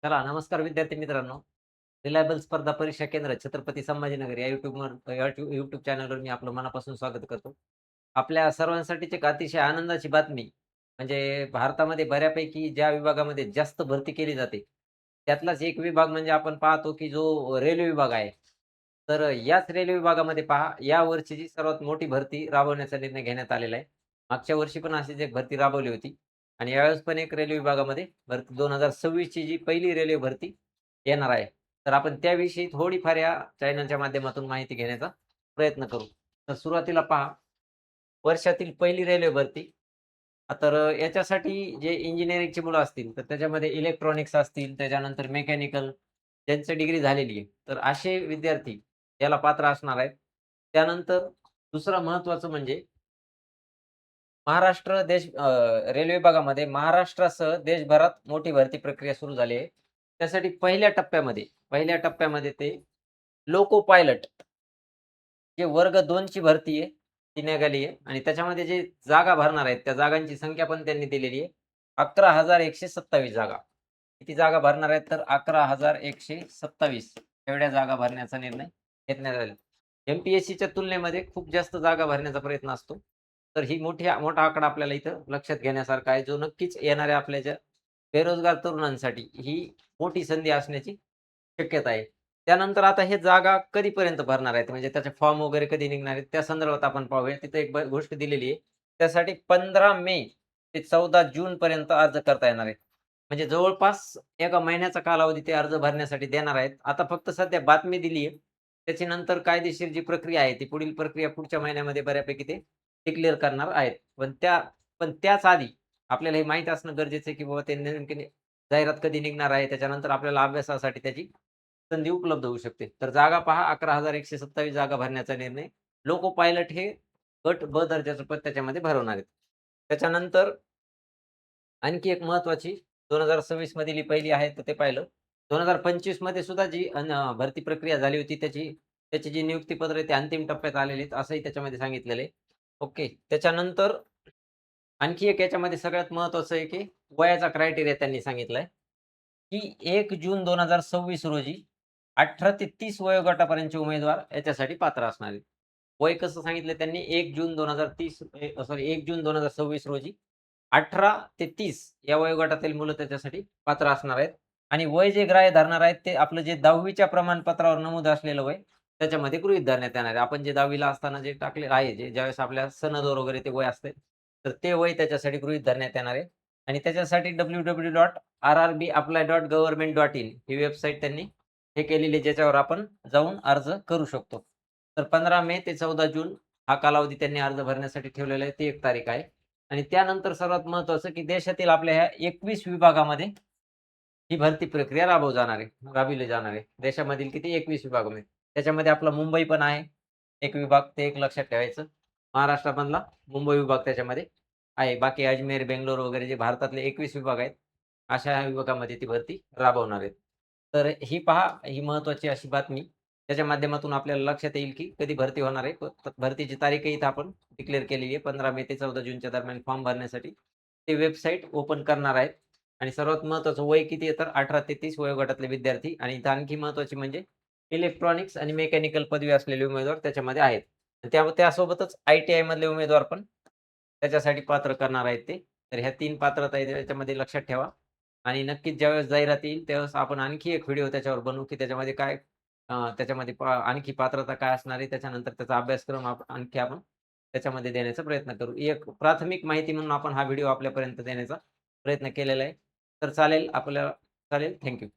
चला, नमस्कार विद्यार्थी मित्रांनो. रिलायबल स्पर्धा परीक्षा केंद्र छत्रपती संभाजीनगर या यूट्यूब चॅनलवर मी आपलं मनापासून स्वागत करतो. आपल्या सर्वांसाठीच एक अतिशय आनंदाची बातमी म्हणजे भारतामध्ये बऱ्यापैकी ज्या विभागामध्ये जास्त भरती केली जाते, त्यातलाच एक विभाग म्हणजे आपण पाहतो की जो रेल्वे विभाग आहे. तर याच रेल्वे विभागामध्ये पहा, या वर्षीची सर्वात मोठी भरती राबवण्याचा निर्णय घेण्यात आलेला आहे. मागच्या वर्षी पण अशीच एक भरती राबवली होती. आणि यावेळेस पण एक रेल्वे विभागामध्ये भरती 2026 ची जी पहिली रेल्वे भरती येणार आहे. तर आपण त्याविषयी थोडीफार या चॅनलच्या माध्यमातून माहिती घेण्याचा प्रयत्न करू. तर सुरुवातीला पहा, वर्षातील पहिली रेल्वे भरती. तर याच्यासाठी जे इंजिनिअरिंगची मुलं असतील, तर त्याच्यामध्ये इलेक्ट्रॉनिक्स असतील, त्याच्यानंतर मेकॅनिकल ज्यांची डिग्री झालेली आहे, तर असे विद्यार्थी याला पात्र असणार आहेत. त्यानंतर दुसरं महत्त्वाचं म्हणजे रेल्वे विभागामध्ये महाराष्ट्रासह देशभरात मोठी भरती प्रक्रिया सुरू झाली आहे. त्यासाठी पहिल्या टप्प्यामध्ये ते लोको पायलट जे वर्ग 2 ची भरती आहे, ती निघाली आहे आणि त्याच्यामध्ये जे जागा भरणार आहेत, त्या जागांची संख्या पण त्यांनी दिलेली आहे. 11,127 जागा. किती जागा भरणार आहेत? तर 11,127 एवढ्या जागा भरण्याचा निर्णय घेण्यात आला. एम-पी-एस-सीच्या तुलनेमध्ये खूप जास्त जागा भरण्याचा प्रयत्न असतो. तर ही मोठा आकडा आपल्याला इथं लक्षात घेण्यासारखा आहे, जो नक्कीच येणाऱ्या आपल्या ज्या बेरोजगार तरुणांसाठी ही मोठी संधी असण्याची शक्यता आहे. त्यानंतर आता हे जागा कधीपर्यंत भरणार आहेत, म्हणजे त्याचे फॉर्म वगैरे कधी निघणार आहेत, त्या संदर्भात आपण पाहूया. तिथे एक गोष्ट दिलेली आहे. त्यासाठी 15 मे ते 14 जून पर्यंत अर्ज करता येणार आहे. म्हणजे जवळपास एका महिन्याचा कालावधी ते अर्ज भरण्यासाठी देणार आहेत. आता फक्त सध्या बातमी दिली आहे. त्याची नंतर कायदेशीर जी प्रक्रिया आहे, ती पुढील प्रक्रिया पुढच्या महिन्यामध्ये बऱ्यापैकी ते डिक्लेअर करणार आहेत. पण त्याच आधी आपल्याला हे माहीत असणं गरजेचं आहे, की बाबा ते नेमकी जाहिरात कधी निघणार आहे. त्याच्यानंतर आपल्याला अभ्यासासाठी त्याची संधी उपलब्ध होऊ शकते. तर जागा पहा, 11,127 जागा भरण्याचा निर्णय. लोको पायलट हे गट ब दर्जाचं पद त्याच्यामध्ये भरवणार आहेत. त्याच्यानंतर आणखी एक महत्त्वाची 2026 मधील ही पहिली आहे, तर ते पाहिलं. 2025 मध्ये सुद्धा जी भरती प्रक्रिया झाली होती, त्याची जी नियुक्तीपत्र आहे, ते अंतिम टप्प्यात आलेली आहेत, असंही त्याच्यामध्ये सांगितलेलं आहे. ओके. त्याच्यानंतर आणखी एक याच्यामध्ये सगळ्यात महत्त्वाचं आहे, की वयाचा क्रायटेरिया त्यांनी सांगितलाय, की 1 जून 2026 रोजी 18 ते 30 वयोगटापर्यंतचे उमेदवार याच्यासाठी पात्र असणार आहेत. वय कसं सांगितलं त्यांनी 1 जून 2030 सॉरी 1 जून 2026 रोजी 18 ते 30 या वयोगटातील मुलं त्याच्यासाठी पात्र असणार आहेत आणि वय जे ग्राह्य धरणार आहेत, ते आपलं जे 10वी च्या प्रमाणपत्रावर नमूद असलेलं वय त्याच्यामध्ये गृहीत धरण्यात येणार आहे. आपण जे 10वी असताना जे टाकलेलं आहे, ज्यावेळेस आपल्या सनदवर वगैरे ते वय असते, तर ते वय त्याच्यासाठी गृहीत धरण्यात येणार आहे आणि त्याच्यासाठी www.rrbapply.government.in ही वेबसाईट त्यांनी हे केलेली आहे, ज्याच्यावर आपण जाऊन अर्ज करू शकतो. तर 15 मे ते 14 जून हा कालावधी त्यांनी अर्ज भरण्यासाठी ठेवलेला आहे. ती एक तारीख आहे. आणि त्यानंतर सर्वात महत्त्वाचं, की देशातील आपल्या ह्या 21 विभागामध्ये ही भरती प्रक्रिया राबविली जाणार आहे. देशामधील किती 21 विभागामध्ये. त्याच्यामध्ये आपला मुंबई पण आहे. एक विभाग ते एक लक्षात ठेवायचं. महाराष्ट्रामधला मुंबई विभाग त्याच्यामध्ये आहे. बाकी अजमेर, बेंगलोर वगैरे जे भारतातले 21 विभाग आहेत, अशा विभागामध्ये ती भरती राबवणार आहेत. तर ही पहा, ही महत्त्वाची अशी बातमी. त्याच्या माध्यमातून आपल्याला लक्षात येईल, की कधी भरती होणार आहे. भरतीची तारीखही इथं आपण डिक्लेअर केलेली आहे. 15 मे ते 14 जूनच्या दरम्यान फॉर्म भरण्यासाठी ते वेबसाईट ओपन करणार आहेत. आणि सर्वात महत्त्वाचं वय किती आहे तर 18 ते 30 वयोगटातले विद्यार्थी आणि इथं आणखी महत्त्वाची म्हणजे इलेक्ट्रॉनिक्स आणि मेकॅनिकल पदवी असलेले उमेदवार त्याच्यामध्ये आहेत. त्यासोबतच आय-टी-आय मधले उमेदवार पण त्याच्यासाठी पात्र करणार आहेत ते. तर ह्या 3 पात्रता आहेत याच्यामध्ये लक्षात ठेवा आणि नक्कीच ज्यावेळेस जाहिरात येईल त्यावेळेस आपण आणखी एक व्हिडिओ त्याच्यावर बनवू, की त्याच्यामध्ये काय त्याच्यामध्ये आणखी पात्रता काय असणार आहे, त्याच्यानंतर त्याचा अभ्यासक्रम आणखी आपण त्याच्यामध्ये देण्याचा प्रयत्न करू. एक प्राथमिक माहिती म्हणून आपण हा व्हिडिओ आपल्यापर्यंत देण्याचा प्रयत्न केलेला आहे. तर चालेल आपल्याला चालेल. Thank you.